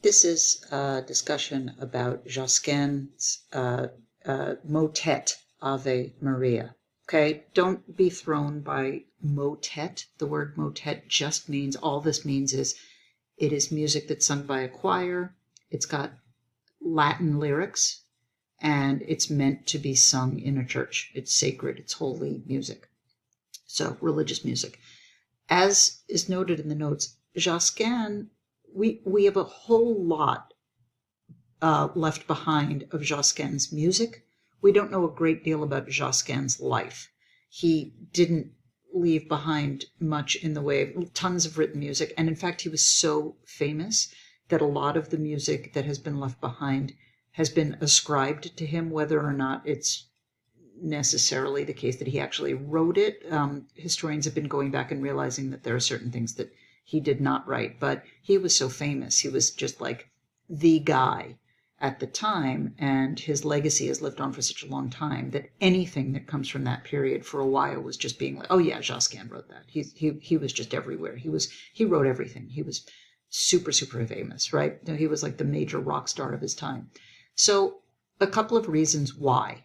This is a discussion about Josquin's motet Ave Maria. Okay, don't be thrown by motet. The word motet just means, all this means is it is music that's sung by a choir. It's got Latin lyrics, and it's meant to be sung in a church. It's sacred, it's holy music. So, religious music. As is noted in the notes, Josquin, we have a whole lot left behind of Josquin's music. We don't know a great deal about Josquin's life. He didn't leave behind much in the way of tons of written music. And in fact, he was so famous that a lot of the music that has been left behind has been ascribed to him, whether or not it's necessarily the case that he actually wrote it. Historians have been going back and realizing that there are certain things that he did not write, but he was so famous. He was just like the guy at the time, and his legacy has lived on for such a long time that anything that comes from that period for a while was just being like, oh yeah, Josquin wrote that. He was just everywhere. He wrote everything. He was super, super famous, right? He was like the major rock star of his time. So a couple of reasons why.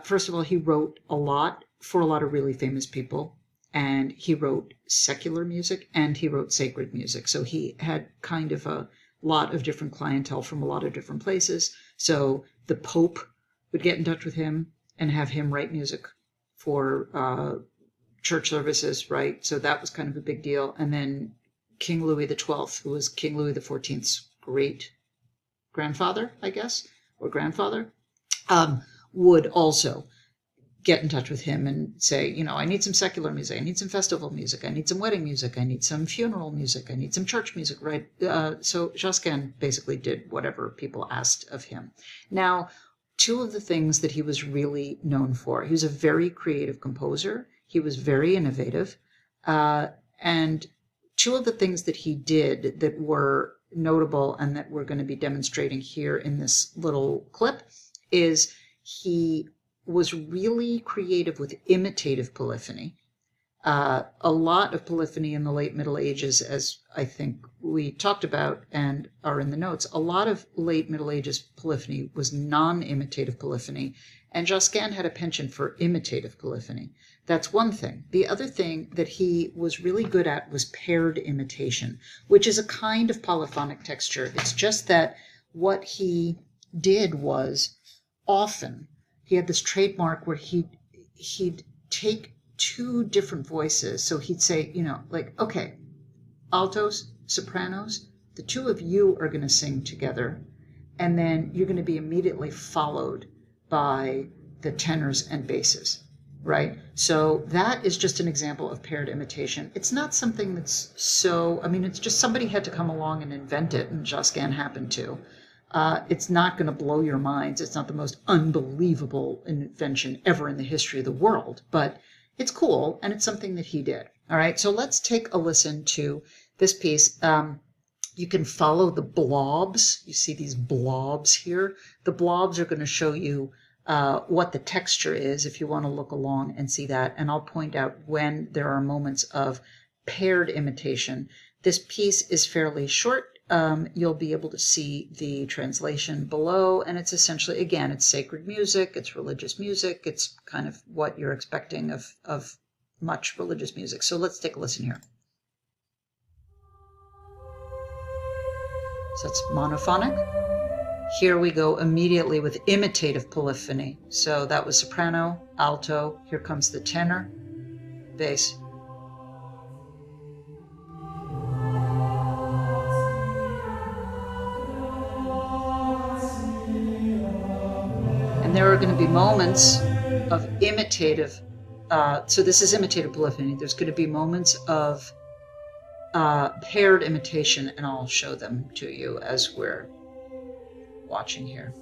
First of all, he wrote a lot for a lot of really famous people, and he wrote secular music and he wrote sacred music. So he had kind of a lot of different clientele from a lot of different places. So the Pope would get in touch with him and have him write music for church services, right? So that was kind of a big deal. And then King Louis XII, who was King Louis XIV's great grandfather, I guess, or grandfather, would also get in touch with him and say, I need some secular music, I need some festival music, I need some wedding music, I need some funeral music, I need some church music, right? So Josquin basically did whatever people asked of him. Now, two of the things that he was really known for, he was a very creative composer, he was very innovative, and two of the things that he did that were notable and that we're going to be demonstrating here in this little clip is he was really creative with imitative polyphony. A lot of polyphony in the late Middle Ages, as I think we talked about and are in the notes, a lot of late Middle Ages polyphony was non-imitative polyphony, and Josquin had a penchant for imitative polyphony. That's one thing. The other thing that he was really good at was paired imitation, which is a kind of polyphonic texture. It's just that what he did was often he had this trademark where he'd take two different voices. So he'd say, like, okay, altos, sopranos, the two of you are going to sing together, and then you're going to be immediately followed by the tenors and basses, right? So that is just an example of paired imitation. It's not something that's it's just somebody had to come along and invent it, and Josquin happened to. It's not going to blow your minds. It's not the most unbelievable invention ever in the history of the world, but it's cool, and it's something that he did. All right, so let's take a listen to this piece. You can follow the blobs. You see these blobs here? The blobs are going to show you what the texture is if you want to look along and see that, and I'll point out when there are moments of paired imitation. This piece is fairly short. You'll be able to see the translation below, and it's essentially, again, it's sacred music, it's religious music, it's kind of what you're expecting of much religious music. So let's take a listen here. So it's monophonic. Here we go immediately with imitative polyphony. So that was soprano, alto, here comes the tenor, bass. And there are going to be moments of imitative, so this is imitative polyphony. There's going to be moments of paired imitation, and I'll show them to you as we're watching here.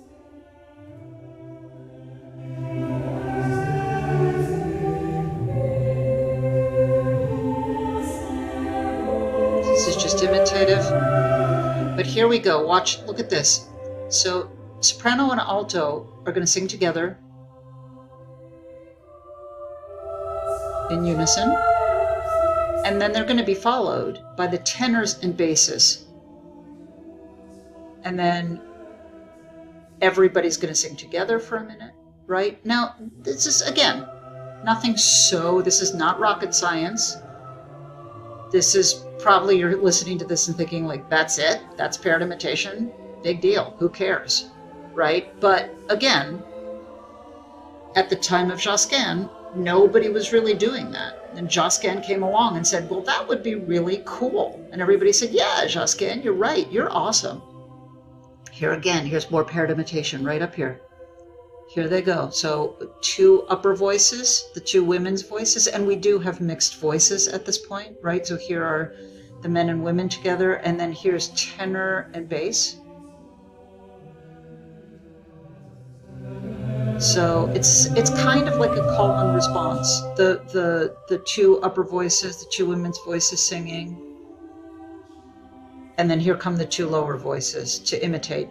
This is just imitative, but here we go. Watch, look at this. So soprano and alto are going to sing together in unison, and then they're going to be followed by the tenors and basses. and then everybody's going to sing together for a minute, right? Now, this is, again, this is not rocket science. This is probably, you're listening to this and thinking like, that's it? That's paired imitation? Big deal. Who cares? Right? But again, at the time of Josquin, nobody was really doing that. And Josquin came along and said, well, that would be really cool. And everybody said, yeah, Josquin, you're right. You're awesome. Here again, here's more paired imitation right up here. Here they go. So 2 upper voices, the 2 women's voices, and we do have mixed voices at this point, right? So here are the men and women together, and then here's tenor and bass. So it's kind of like a call and response. The 2 upper voices, the 2 women's voices singing, and then here come the 2 lower voices to imitate.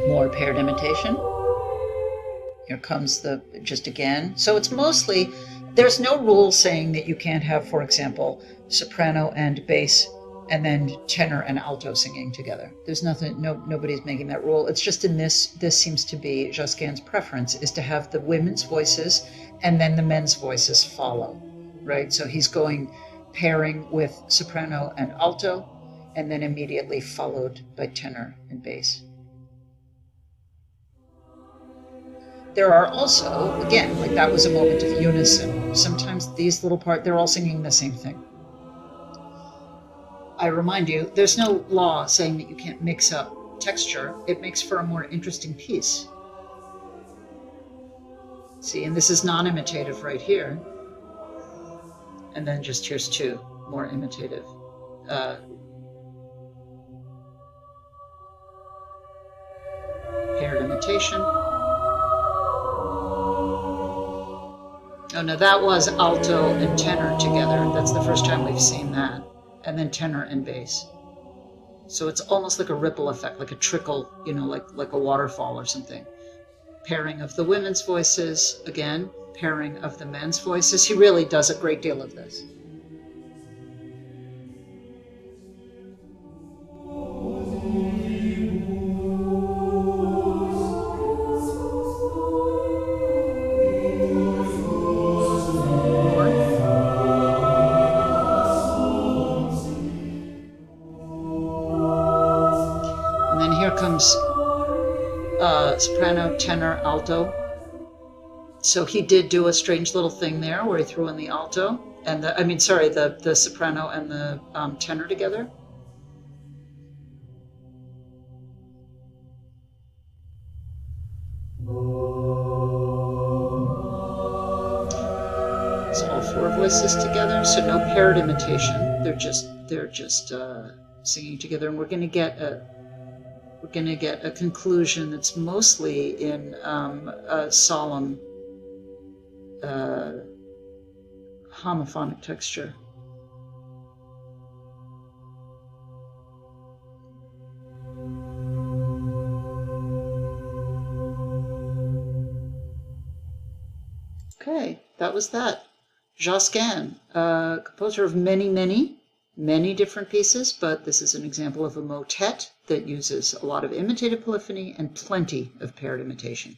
More paired imitation. Here comes just again. So it's mostly, there's no rule saying that you can't have, for example, soprano and bass and then tenor and alto singing together. There's nothing, nobody's making that rule. It's just in this seems to be Josquin's preference, is to have the women's voices and then the men's voices follow, right? So he's going pairing with soprano and alto, and then immediately followed by tenor and bass. There are also, again, like that was a moment of unison. Sometimes these little they're all singing the same thing. I remind you, there's no law saying that you can't mix up texture. It makes for a more interesting piece. See, and this is non-imitative right here. And then just here's 2 more imitative. Paired imitation. Oh, no, that was alto and tenor together. That's the first time we've seen that. And then tenor and bass. So it's almost like a ripple effect, like a trickle, like a waterfall or something. Pairing of the women's voices, again, pairing of the men's voices. He really does a great deal of this. Soprano, tenor, alto. So he did do a strange little thing there where he threw in the alto and the soprano and the tenor together. It's all 4 voices together, so no paired imitation. They're just singing together, and we're going to get a conclusion that's mostly in a solemn homophonic texture. Okay, that was that. Josquin, composer of many different pieces, but this is an example of a motet that uses a lot of imitative polyphony and plenty of paired imitation.